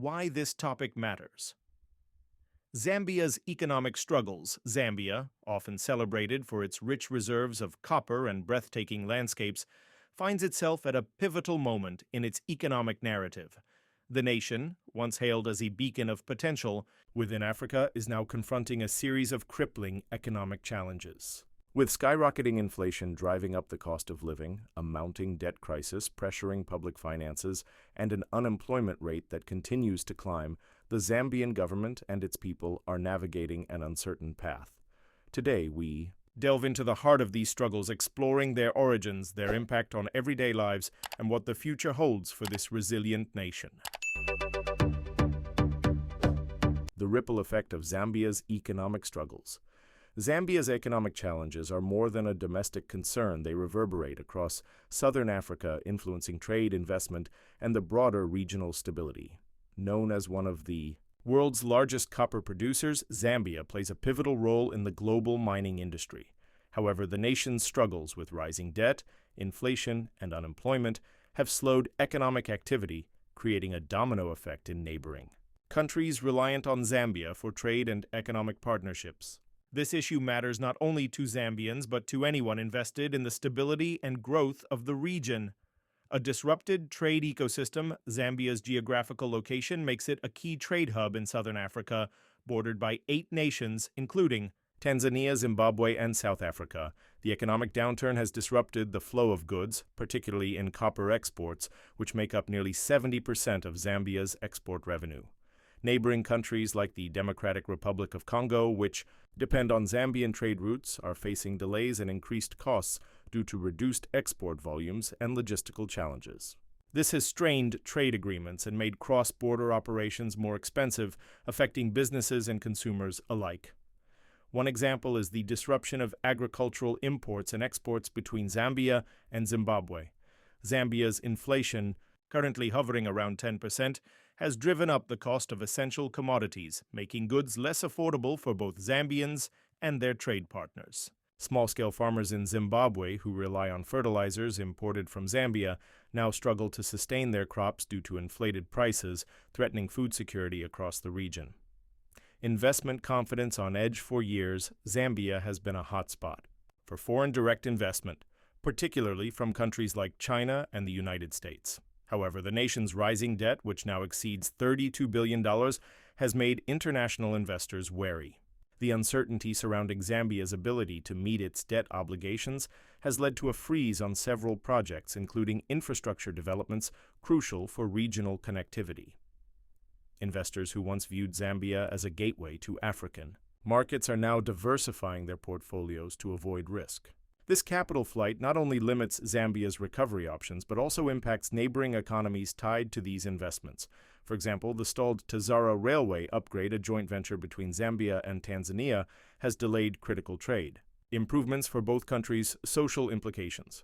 why this topic matters. Zambia's economic struggles. Zambia, often celebrated for its rich reserves of copper and breathtaking landscapes, finds itself at a pivotal moment in its economic narrative. The nation, once hailed as a beacon of potential within Africa, is now confronting a series of crippling economic challenges. With skyrocketing inflation driving up the cost of living, a mounting debt crisis pressuring public finances, and an unemployment rate that continues to climb, the Zambian government and its people are navigating an uncertain path. Today, we delve into the heart of these struggles, exploring their origins, their impact on everyday lives, and what the future holds for this resilient nation. The ripple effect of Zambia's economic struggles. Zambia's economic challenges are more than a domestic concern. They reverberate across southern Africa, influencing trade, investment, and the broader regional stability. Known as one of the world's largest copper producers, Zambia plays a pivotal role in the global mining industry. However, the nation's struggles with rising debt, inflation, and unemployment have slowed economic activity, creating a domino effect in neighboring countries reliant on Zambia for trade and economic partnerships. This issue matters not only to Zambians, but to anyone invested in the stability and growth of the region. A disrupted trade ecosystem, Zambia's geographical location makes it a key trade hub in southern Africa, bordered by 8 nations, including Tanzania, Zimbabwe, and South Africa. The economic downturn has disrupted the flow of goods, particularly in copper exports, which make up nearly 70% of Zambia's export revenue. Neighboring countries like the Democratic Republic of Congo, which depend on Zambian trade routes, are facing delays and increased costs due to reduced export volumes and logistical challenges. This has strained trade agreements and made cross-border operations more expensive, affecting businesses and consumers alike. One example is the disruption of agricultural imports and exports between Zambia and Zimbabwe. Zambia's inflation, currently hovering around 10%, has driven up the cost of essential commodities, making goods less affordable for both Zambians and their trade partners. Small-scale farmers in Zimbabwe, who rely on fertilizers imported from Zambia, now struggle to sustain their crops due to inflated prices, threatening food security across the region. Investment confidence on edge for years, Zambia has been a hotspot for foreign direct investment, particularly from countries like China and the United States. However, the nation's rising debt, which now exceeds $32 billion, has made international investors wary. The uncertainty surrounding Zambia's ability to meet its debt obligations has led to a freeze on several projects, including infrastructure developments crucial for regional connectivity. Investors who once viewed Zambia as a gateway to African markets are now diversifying their portfolios to avoid risk. This capital flight not only limits Zambia's recovery options, but also impacts neighboring economies tied to these investments. For example, the stalled Tazara Railway upgrade, a joint venture between Zambia and Tanzania, has delayed critical trade. Improvements for both countries' social implications.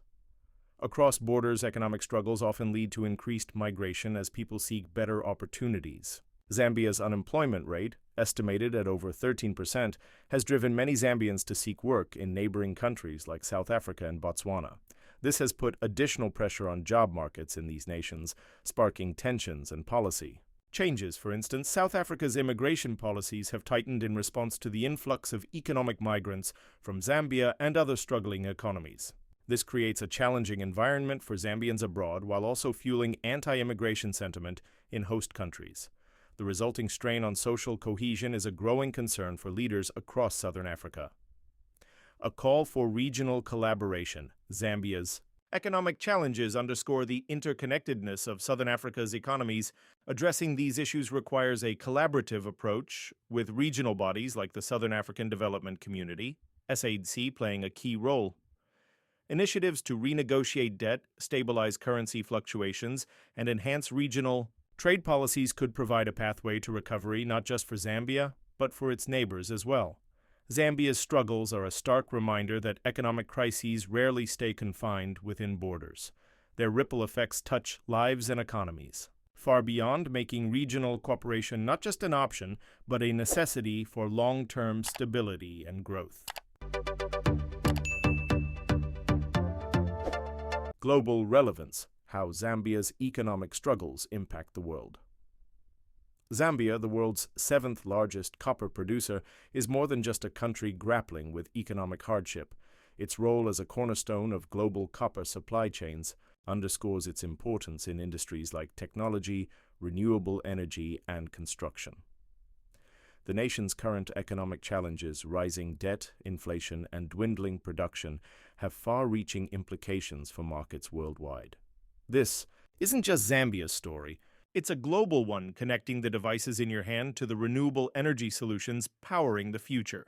Across borders, economic struggles often lead to increased migration as people seek better opportunities. Zambia's unemployment rate, estimated at over 13%, has driven many Zambians to seek work in neighboring countries like South Africa and Botswana. This has put additional pressure on job markets in these nations, sparking tensions and policy changes. For instance, South Africa's immigration policies have tightened in response to the influx of economic migrants from Zambia and other struggling economies. This creates a challenging environment for Zambians abroad while also fueling anti-immigration sentiment in host countries. The resulting strain on social cohesion is a growing concern for leaders across southern Africa. A call for regional collaboration. Zambia's economic challenges underscore the interconnectedness of southern Africa's economies. Addressing these issues requires a collaborative approach, with regional bodies like the Southern African Development Community, SADC, playing a key role. Initiatives to renegotiate debt, stabilize currency fluctuations, and enhance regional trade policies could provide a pathway to recovery not just for Zambia, but for its neighbors as well. Zambia's struggles are a stark reminder that economic crises rarely stay confined within borders. Their ripple effects touch lives and economies far beyond, making regional cooperation not just an option, but a necessity for long-term stability and growth. Global relevance. How Zambia's economic struggles impact the world. Zambia, the world's seventh largest copper producer, is more than just a country grappling with economic hardship. Its role as a cornerstone of global copper supply chains underscores its importance in industries like technology, renewable energy, and construction. The nation's current economic challenges, rising debt, inflation, and dwindling production, have far-reaching implications for markets worldwide. This isn't just Zambia's story. It's a global one, connecting the devices in your hand to the renewable energy solutions powering the future.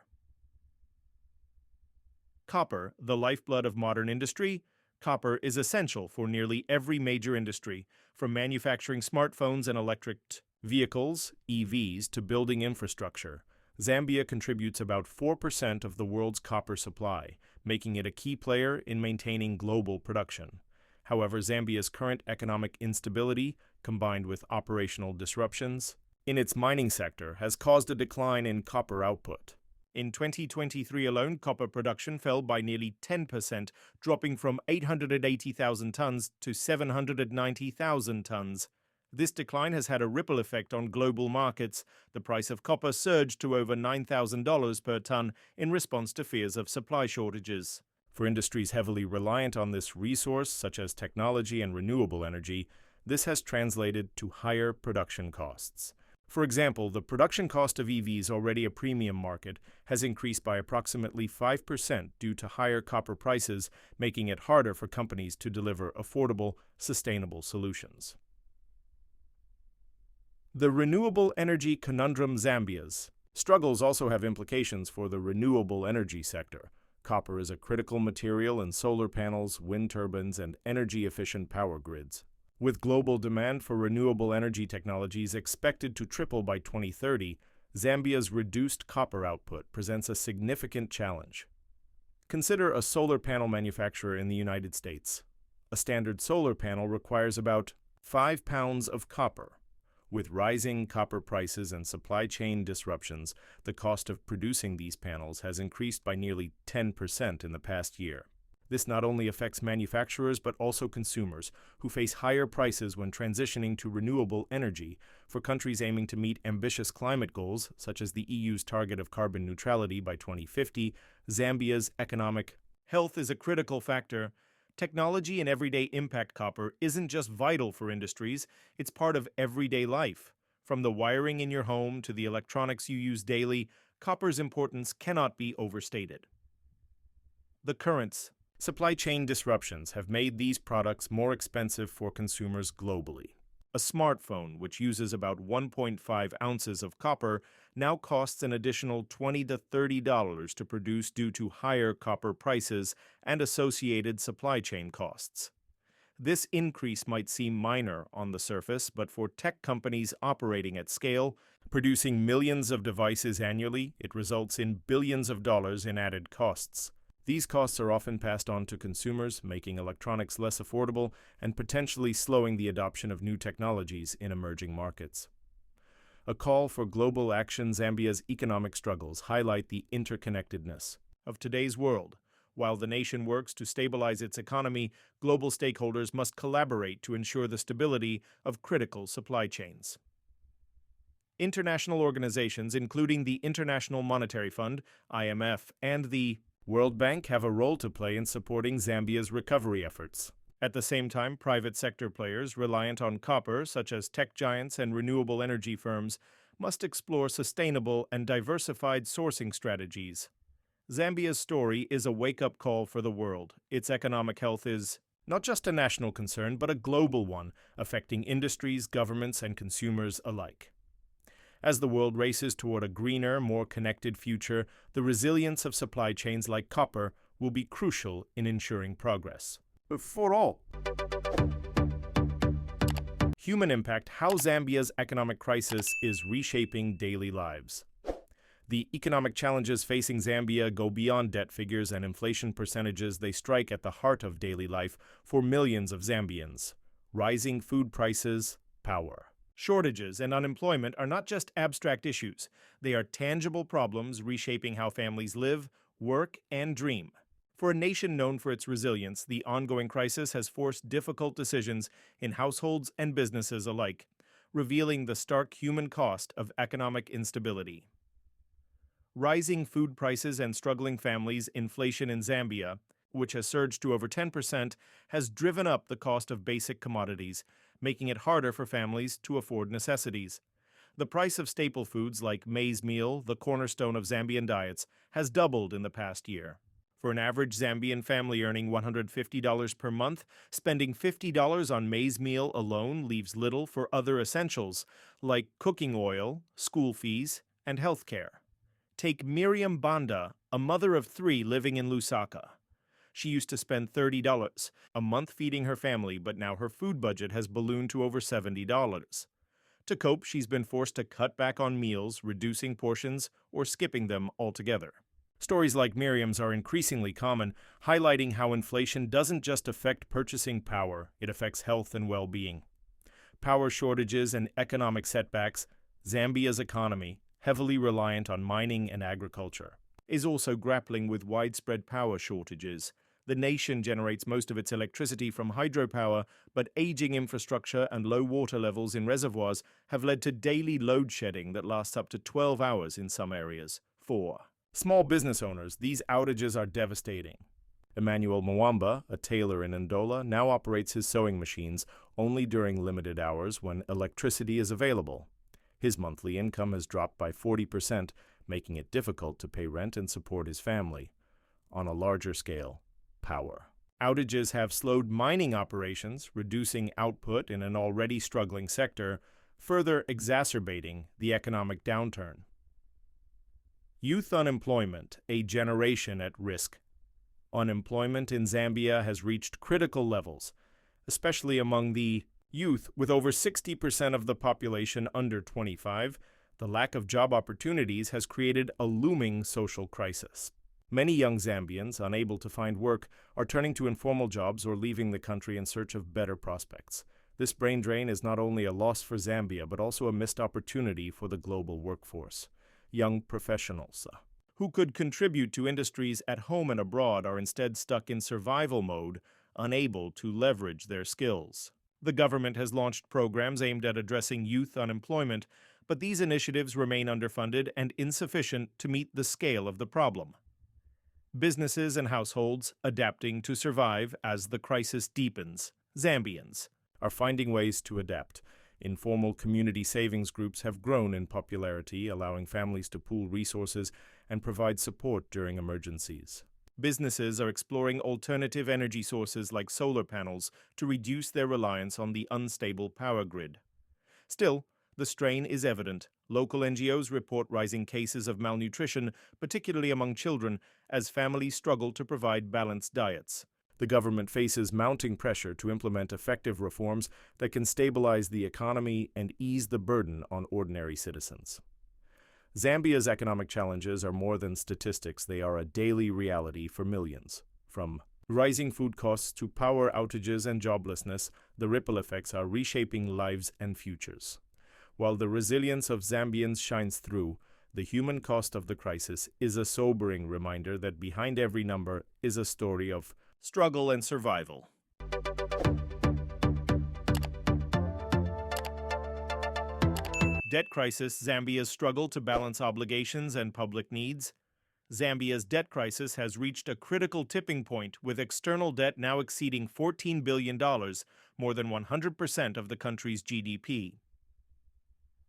Copper, the lifeblood of modern industry. Copper is essential for nearly every major industry, from manufacturing smartphones and electric vehicles, EVs, to building infrastructure. Zambia contributes about 4% of the world's copper supply, making it a key player in maintaining global production. However, Zambia's current economic instability, combined with operational disruptions in its mining sector, has caused a decline in copper output. In 2023 alone, copper production fell by nearly 10%, dropping from 880,000 tons to 790,000 tons. This decline has had a ripple effect on global markets. The price of copper surged to over $9,000 per ton in response to fears of supply shortages. For industries heavily reliant on this resource, such as technology and renewable energy, this has translated to higher production costs. For example, the production cost of EVs, already a premium market, has increased by approximately 5% due to higher copper prices, making it harder for companies to deliver affordable, sustainable solutions. The renewable energy conundrum. Zambia's struggles also have implications for the renewable energy sector. Copper is a critical material in solar panels, wind turbines, and energy-efficient power grids. With global demand for renewable energy technologies expected to triple by 2030, Zambia's reduced copper output presents a significant challenge. Consider a solar panel manufacturer in the United States. A standard solar panel requires about 5 pounds of copper. With rising copper prices and supply chain disruptions, the cost of producing these panels has increased by nearly 10% in the past year. This not only affects manufacturers but also consumers, who face higher prices when transitioning to renewable energy. For countries aiming to meet ambitious climate goals, such as the EU's target of carbon neutrality by 2050, Zambia's economic health is a critical factor. Technology and everyday impact. Copper isn't just vital for industries, it's part of everyday life. From the wiring in your home to the electronics you use daily, copper's importance cannot be overstated. The currents. Supply chain disruptions have made these products more expensive for consumers globally. A smartphone, which uses about 1.5 ounces of copper, now costs an additional $20 to $30 to produce due to higher copper prices and associated supply chain costs. This increase might seem minor on the surface, but for tech companies operating at scale, producing millions of devices annually, it results in billions of dollars in added costs. These costs are often passed on to consumers, making electronics less affordable and potentially slowing the adoption of new technologies in emerging markets. A call for global action. Zambia's economic struggles highlight the interconnectedness of today's world. While the nation works to stabilize its economy, global stakeholders must collaborate to ensure the stability of critical supply chains. International organizations, including the International Monetary Fund, IMF, and the World Bank, have a role to play in supporting Zambia's recovery efforts. At the same time, private sector players reliant on copper, such as tech giants and renewable energy firms, must explore sustainable and diversified sourcing strategies. Zambia's story is a wake-up call for the world. Its economic health is not just a national concern, but a global one, affecting industries, governments, and consumers alike. As the world races toward a greener, more connected future, the resilience of supply chains like copper will be crucial in ensuring progress. For all. Human impact. How Zambia's economic crisis is reshaping daily lives. The economic challenges facing Zambia go beyond debt figures and inflation percentages. They strike at the heart of daily life for millions of Zambians. Rising food prices, power shortages, and unemployment are not just abstract issues. They are tangible problems reshaping how families live, work, and dream. For a nation known for its resilience, the ongoing crisis has forced difficult decisions in households and businesses alike. revealing the stark human cost of economic instability. Rising food prices and struggling families, inflation in Zambia, which has surged to over 10%, has driven up the cost of basic commodities, making it harder for families to afford necessities. The price of staple foods like maize meal, the cornerstone of Zambian diets, has doubled in the past year. For an average Zambian family earning $150 per month, spending $50 on maize meal alone leaves little for other essentials like cooking oil, school fees, and health care. Take Miriam Banda, a mother of 3 living in Lusaka. She used to spend $30 a month feeding her family, but now her food budget has ballooned to over $70. To cope, she's been forced to cut back on meals, reducing portions, or skipping them altogether. Stories like Miriam's are increasingly common, highlighting how inflation doesn't just affect purchasing power, it affects health and well-being. Power shortages and economic setbacks, Zambia's economy, heavily reliant on mining and agriculture, is also grappling with widespread power shortages. The nation generates most of its electricity from hydropower, but aging infrastructure and low water levels in reservoirs have led to daily load shedding that lasts up to 12 hours in some areas. 4. Small business owners, these outages are devastating. Emmanuel Mwamba, a tailor in Ndola, now operates his sewing machines only during limited hours when electricity is available. His monthly income has dropped by 40%, making it difficult to pay rent and support his family. On a larger scale, power. Outages have slowed mining operations, reducing output in an already struggling sector, further exacerbating the economic downturn. Youth unemployment, a generation at risk. Unemployment in Zambia has reached critical levels, especially among the youth, with over 60% of the population under 25. The lack of job opportunities has created a looming social crisis. Many young Zambians, unable to find work, are turning to informal jobs or leaving the country in search of better prospects. This brain drain is not only a loss for Zambia, but also a missed opportunity for the global workforce. Young professionals who could contribute to industries at home and abroad are instead stuck in survival mode, unable to leverage their skills. The government has launched programs aimed at addressing youth unemployment, but these initiatives remain underfunded and insufficient to meet the scale of the problem. Businesses and households adapting to survive as the crisis deepens. Zambians are finding ways to adapt. Informal community savings groups have grown in popularity, allowing families to pool resources and provide support during emergencies. Businesses are exploring alternative energy sources like solar panels to reduce their reliance on the unstable power grid. Still, the strain is evident. Local NGOs report rising cases of malnutrition, particularly among children, as families struggle to provide balanced diets. The government faces mounting pressure to implement effective reforms that can stabilize the economy and ease the burden on ordinary citizens. Zambia's economic challenges are more than statistics, they are a daily reality for millions. From rising food costs to power outages and joblessness, the ripple effects are reshaping lives and futures. While the resilience of Zambians shines through, the human cost of the crisis is a sobering reminder that behind every number is a story of struggle and survival. Debt crisis, Zambia's struggle to balance obligations and public needs. Zambia's debt crisis has reached a critical tipping point, with external debt now exceeding $14 billion, more than 100% of the country's GDP.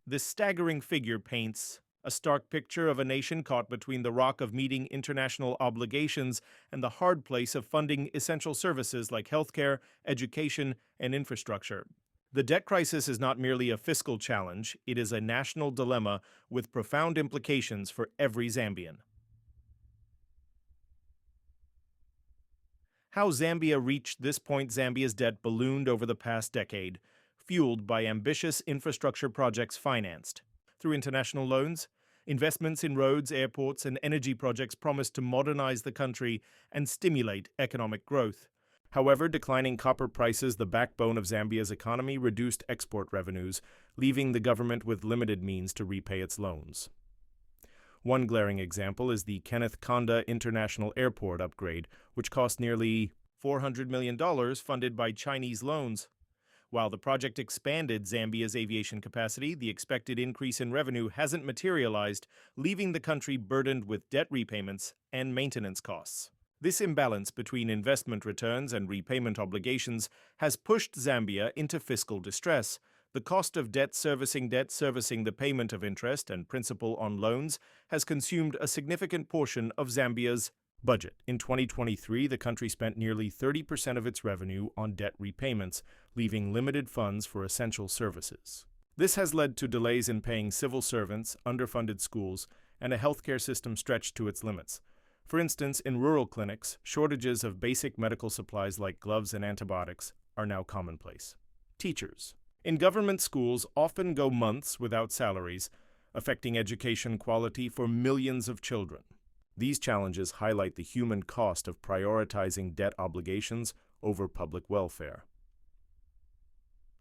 This staggering figure paints a stark picture of a nation caught between the rock of meeting international obligations and the hard place of funding essential services like healthcare, education, and infrastructure. The debt crisis is not merely a fiscal challenge, it is a national dilemma with profound implications for every Zambian. How Zambia reached this point. Zambia's debt ballooned over the past decade, fueled by ambitious infrastructure projects financed through international loans. Investments in roads, airports, and energy projects promised to modernize the country and stimulate economic growth. However, declining copper prices, the backbone of Zambia's economy, reduced export revenues, leaving the government with limited means to repay its loans. One glaring example is the Kenneth Kaunda International Airport upgrade, which cost nearly $400 million funded by Chinese loans. While the project expanded Zambia's aviation capacity, the expected increase in revenue hasn't materialized, leaving the country burdened with debt repayments and maintenance costs. This imbalance between investment returns and repayment obligations has pushed Zambia into fiscal distress. The cost of debt servicing the payment of interest and principal on loans has consumed a significant portion of Zambia's budget. In 2023, the country spent nearly 30% of its revenue on debt repayments, leaving limited funds for essential services. This has led to delays in paying civil servants, underfunded schools, and a healthcare system stretched to its limits. For instance, in rural clinics, shortages of basic medical supplies like gloves and antibiotics are now commonplace. Teachers in government schools often go months without salaries, affecting education quality for millions of children. These challenges highlight the human cost of prioritizing debt obligations over public welfare.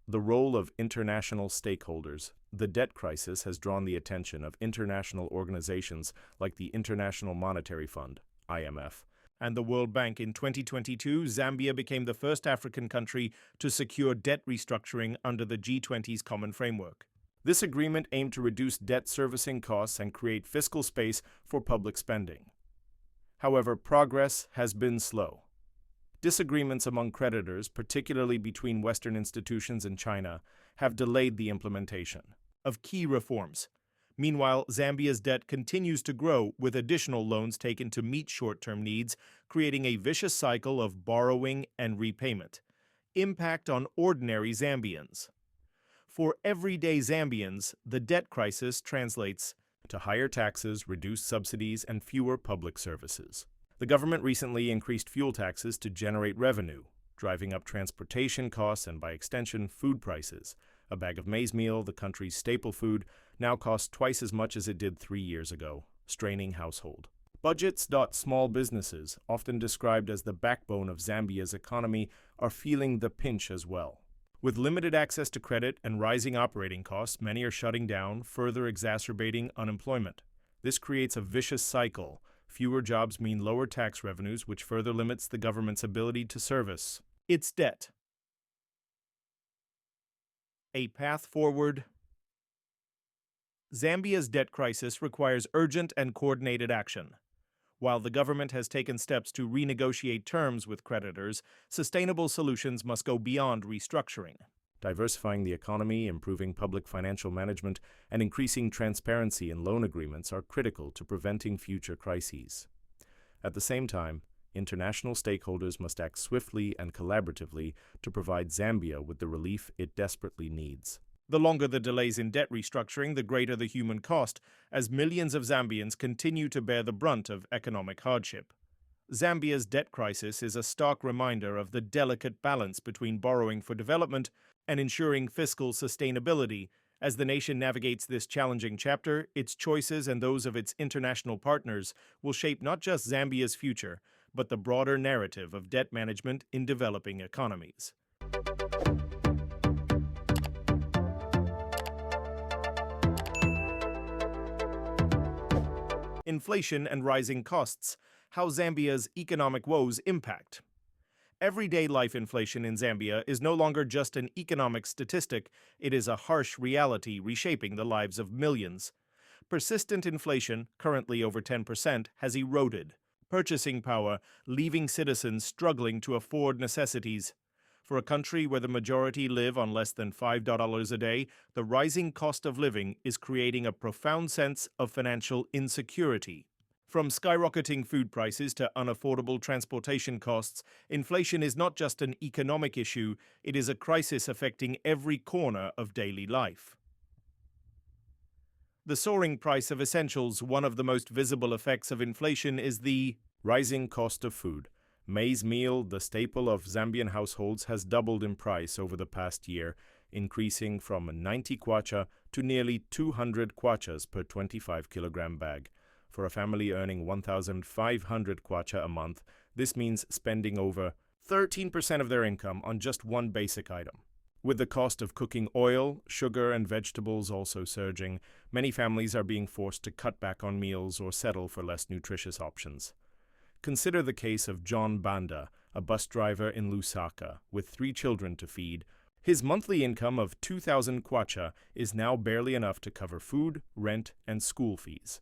The role of international stakeholders. The debt crisis has drawn the attention of international organizations like the International Monetary Fund, IMF, and the World Bank. In 2022, Zambia became the first African country to secure debt restructuring under the G20's Common Framework. This agreement aimed to reduce debt servicing costs and create fiscal space for public spending. However, progress has been slow. Disagreements among creditors, particularly between Western institutions and China, have delayed the implementation of key reforms. Meanwhile, Zambia's debt continues to grow, with additional loans taken to meet short-term needs, creating a vicious cycle of borrowing and repayment. Impact on ordinary Zambians. For everyday Zambians, the debt crisis translates to higher taxes, reduced subsidies, and fewer public services. The government recently increased fuel taxes to generate revenue, driving up transportation costs and, by extension, food prices. A bag of maize meal, the country's staple food, now costs twice as much as it did 3 years ago, straining household budgets. Small businesses, often described as the backbone of Zambia's economy, are feeling the pinch as well. With limited access to credit and rising operating costs, many are shutting down, further exacerbating unemployment. This creates a vicious cycle. Fewer jobs mean lower tax revenues, which further limits the government's ability to service its debt. A path forward. Zambia's debt crisis requires urgent and coordinated action. While the government has taken steps to renegotiate terms with creditors, sustainable solutions must go beyond restructuring. Diversifying the economy, improving public financial management, and increasing transparency in loan agreements are critical to preventing future crises. At the same time, international stakeholders must act swiftly and collaboratively to provide Zambia with the relief it desperately needs. The longer the delays in debt restructuring, the greater the human cost, as millions of Zambians continue to bear the brunt of economic hardship. Zambia's debt crisis is a stark reminder of the delicate balance between borrowing for development and ensuring fiscal sustainability. As the nation navigates this challenging chapter, its choices and those of its international partners will shape not just Zambia's future, but the broader narrative of debt management in developing economies. Inflation and rising costs. How Zambia's economic woes impact. Everyday life inflation in Zambia is no longer just an economic statistic, it is a harsh reality reshaping the lives of millions. Persistent inflation, currently over 10%, has eroded purchasing power, leaving citizens struggling to afford necessities. For a country where the majority live on less than $5 a day, the rising cost of living is creating a profound sense of financial insecurity. From skyrocketing food prices to unaffordable transportation costs, inflation is not just an economic issue, it is a crisis affecting every corner of daily life. The soaring price of essentials. One of the most visible effects of inflation is the rising cost of food. Maize meal, the staple of Zambian households, has doubled in price over the past year, increasing from 90 kwacha to nearly 200 kwachas per 25-kilogram bag. For a family earning 1,500 kwacha a month, this means spending over 13% of their income on just one basic item. With the cost of cooking oil, sugar, and vegetables also surging, many families are being forced to cut back on meals or settle for less nutritious options. Consider the case of John Banda, a bus driver in Lusaka, with 3 children to feed. His monthly income of 2,000 kwacha is now barely enough to cover food, rent, and school fees.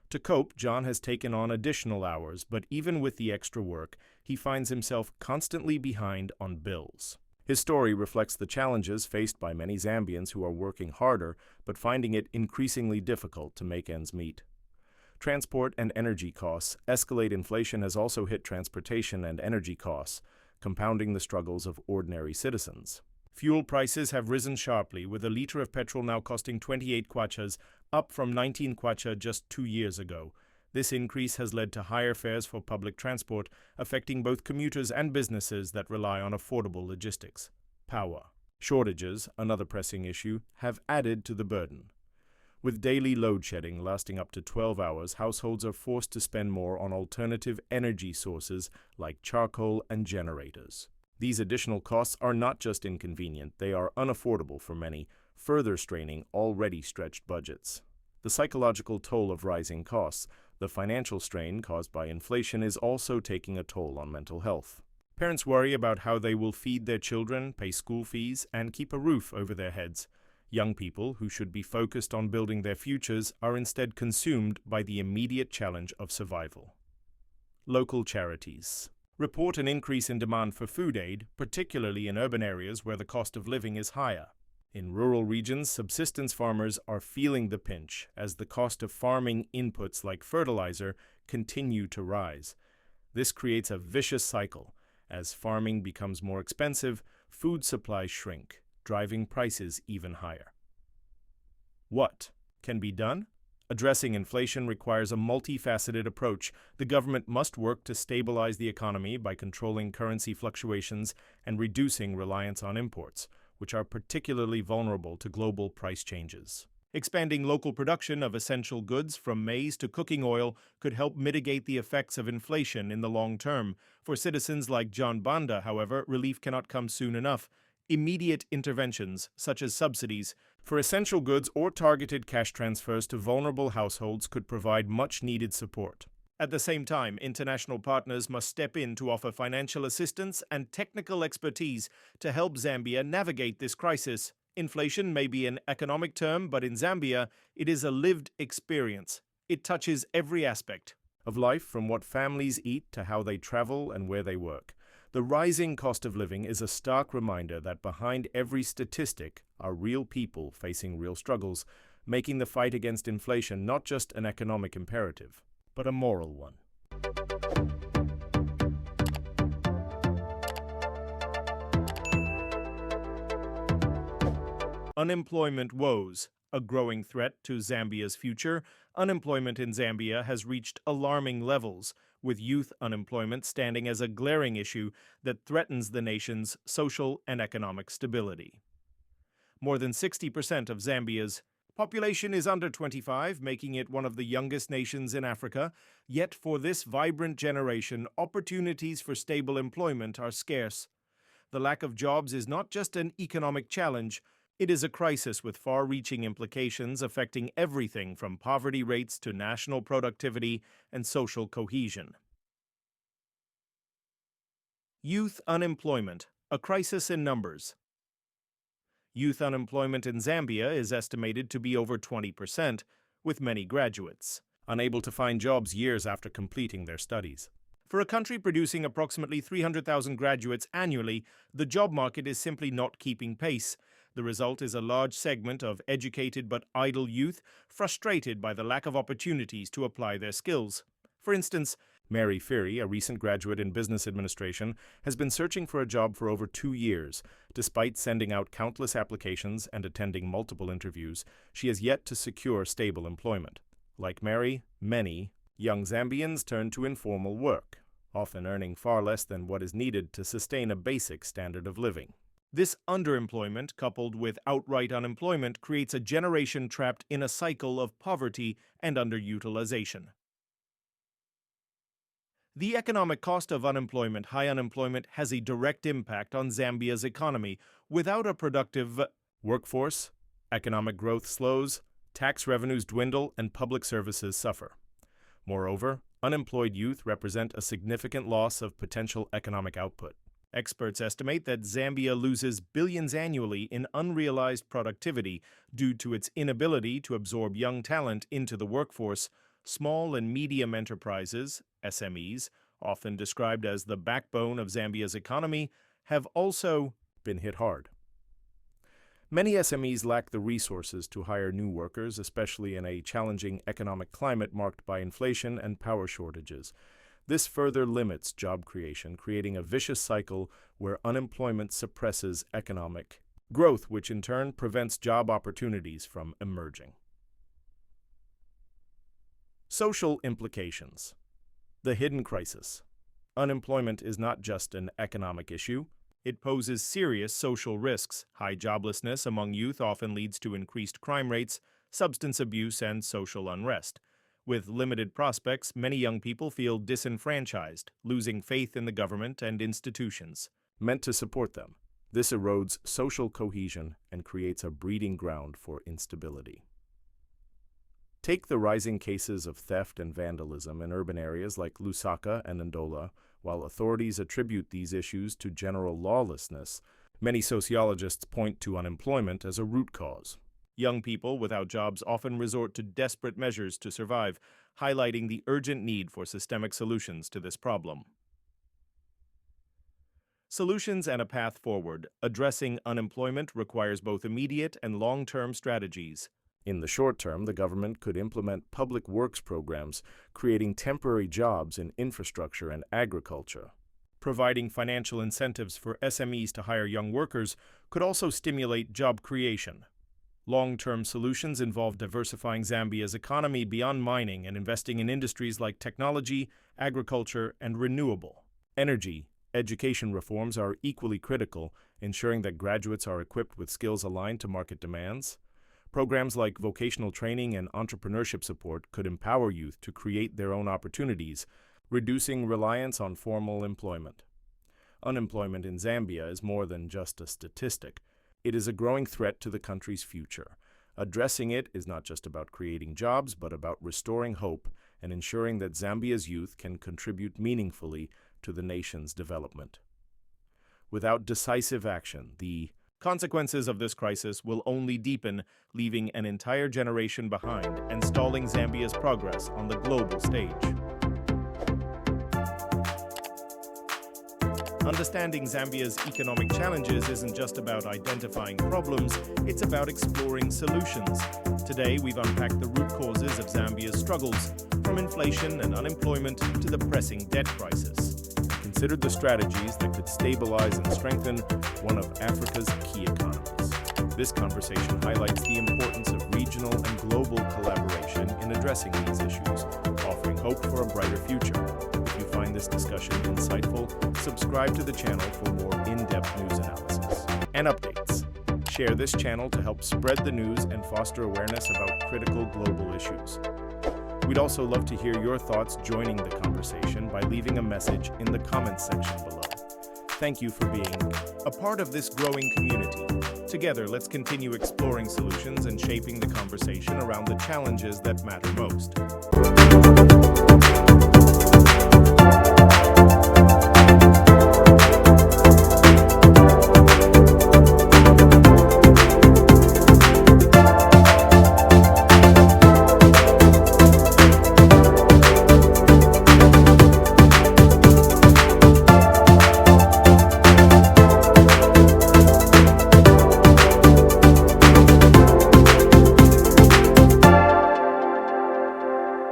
To cope, John has taken on additional hours, but even with the extra work, he finds himself constantly behind on bills. His story reflects the challenges faced by many Zambians who are working harder but finding it increasingly difficult to make ends meet. Transport and energy costs escalate. Inflation has also hit transportation and energy costs, compounding the struggles of ordinary citizens. Fuel prices have risen sharply, with a liter of petrol now costing 28 kwachas, up from 19 kwacha just 2 years ago. This increase has led to higher fares for public transport, affecting both commuters and businesses that rely on affordable logistics. Power shortages, another pressing issue, have added to the burden. With daily load shedding lasting up to 12 hours, households are forced to spend more on alternative energy sources like charcoal and generators. These additional costs are not just inconvenient, they are unaffordable for many, further straining already stretched budgets. The psychological toll of rising costs, the financial strain caused by inflation, is also taking a toll on mental health. Parents worry about how they will feed their children, pay school fees, and keep a roof over their heads. Young people, who should be focused on building their futures, are instead consumed by the immediate challenge of survival. Local charities report an increase in demand for food aid, particularly in urban areas where the cost of living is higher. In rural regions, subsistence farmers are feeling the pinch as the cost of farming inputs like fertilizer continue to rise. This creates a vicious cycle. As farming becomes more expensive, food supplies shrink, driving prices even higher. What can be done? Addressing inflation requires a multifaceted approach. The government must work to stabilize the economy by controlling currency fluctuations and reducing reliance on imports, which are particularly vulnerable to global price changes. Expanding local production of essential goods from maize to cooking oil could help mitigate the effects of inflation in the long term. For citizens like John Banda, however, relief cannot come soon enough. Immediate interventions, such as subsidies for essential goods or targeted cash transfers to vulnerable households, could provide much-needed support. At the same time, international partners must step in to offer financial assistance and technical expertise to help Zambia navigate this crisis. Inflation may be an economic term, but in Zambia, it is a lived experience. It touches every aspect of life, from what families eat to how they travel and where they work. The rising cost of living is a stark reminder that behind every statistic are real people facing real struggles, making the fight against inflation not just an economic imperative, but a moral one. Unemployment woes, a growing threat to Zambia's future. Unemployment in Zambia has reached alarming levels, with youth unemployment standing as a glaring issue that threatens the nation's social and economic stability. More than 60% of Zambia's population is under 25, making it one of the youngest nations in Africa. Yet for this vibrant generation, opportunities for stable employment are scarce. The lack of jobs is not just an economic challenge, it is a crisis with far-reaching implications affecting everything from poverty rates to national productivity and social cohesion. Youth unemployment, a crisis in numbers. Youth unemployment in Zambia is estimated to be over 20%, with many graduates unable to find jobs years after completing their studies. For a country producing approximately 300,000 graduates annually, the job market is simply not keeping pace. The result is a large segment of educated but idle youth frustrated by the lack of opportunities to apply their skills. For instance, Mary Feary, a recent graduate in business administration, has been searching for a job for over 2 years. Despite sending out countless applications and attending multiple interviews, she has yet to secure stable employment. Like Mary, many young Zambians turn to informal work, often earning far less than what is needed to sustain a basic standard of living. This underemployment, coupled with outright unemployment, creates a generation trapped in a cycle of poverty and underutilization. The economic cost of unemployment, high unemployment, has a direct impact on Zambia's economy. Without a productive workforce, economic growth slows, tax revenues dwindle, and public services suffer. Moreover, unemployed youth represent a significant loss of potential economic output. Experts estimate that Zambia loses billions annually in unrealized productivity due to its inability to absorb young talent into the workforce. Small and medium enterprises, SMEs, often described as the backbone of Zambia's economy, have also been hit hard. Many SMEs lack the resources to hire new workers, especially in a challenging economic climate marked by inflation and power shortages. This further limits job creation, creating a vicious cycle where unemployment suppresses economic growth, which in turn prevents job opportunities from emerging. Social implications. The hidden crisis. Unemployment is not just an economic issue. It poses serious social risks. High joblessness among youth often leads to increased crime rates, substance abuse, and social unrest. With limited prospects, many young people feel disenfranchised, losing faith in the government and institutions meant to support them. This erodes social cohesion and creates a breeding ground for instability. Take the rising cases of theft and vandalism in urban areas like Lusaka and Ndola. While authorities attribute these issues to general lawlessness, many sociologists point to unemployment as a root cause. Young people without jobs often resort to desperate measures to survive, highlighting the urgent need for systemic solutions to this problem. Solutions and a path forward. Addressing unemployment requires both immediate and long-term strategies. In the short term, the government could implement public works programs, creating temporary jobs in infrastructure and agriculture. Providing financial incentives for SMEs to hire young workers could also stimulate job creation. Long-term solutions involve diversifying Zambia's economy beyond mining and investing in industries like technology, agriculture, and renewable energy. Education reforms are equally critical, ensuring that graduates are equipped with skills aligned to market demands. Programs like vocational training and entrepreneurship support could empower youth to create their own opportunities, reducing reliance on formal employment. Unemployment in Zambia is more than just a statistic. It is a growing threat to the country's future. Addressing it is not just about creating jobs, but about restoring hope and ensuring that Zambia's youth can contribute meaningfully to the nation's development. Without decisive action, the consequences of this crisis will only deepen, leaving an entire generation behind and stalling Zambia's progress on the global stage. Understanding Zambia's economic challenges isn't just about identifying problems, it's about exploring solutions. Today, we've unpacked the root causes of Zambia's struggles, from inflation and unemployment to the pressing debt crisis. Considered the strategies that could stabilize and strengthen one of Africa's key economies. This conversation highlights the importance of regional and global collaboration in addressing these issues, offering hope for a brighter future. If you find this discussion insightful, subscribe to the channel for more in-depth news analysis and updates. Share this channel to help spread the news and foster awareness about critical global issues. We'd also love to hear your thoughts joining the conversation by leaving a message in the comments section below. Thank you for being a part of this growing community. Together, let's continue exploring solutions and shaping the conversation around the challenges that matter most.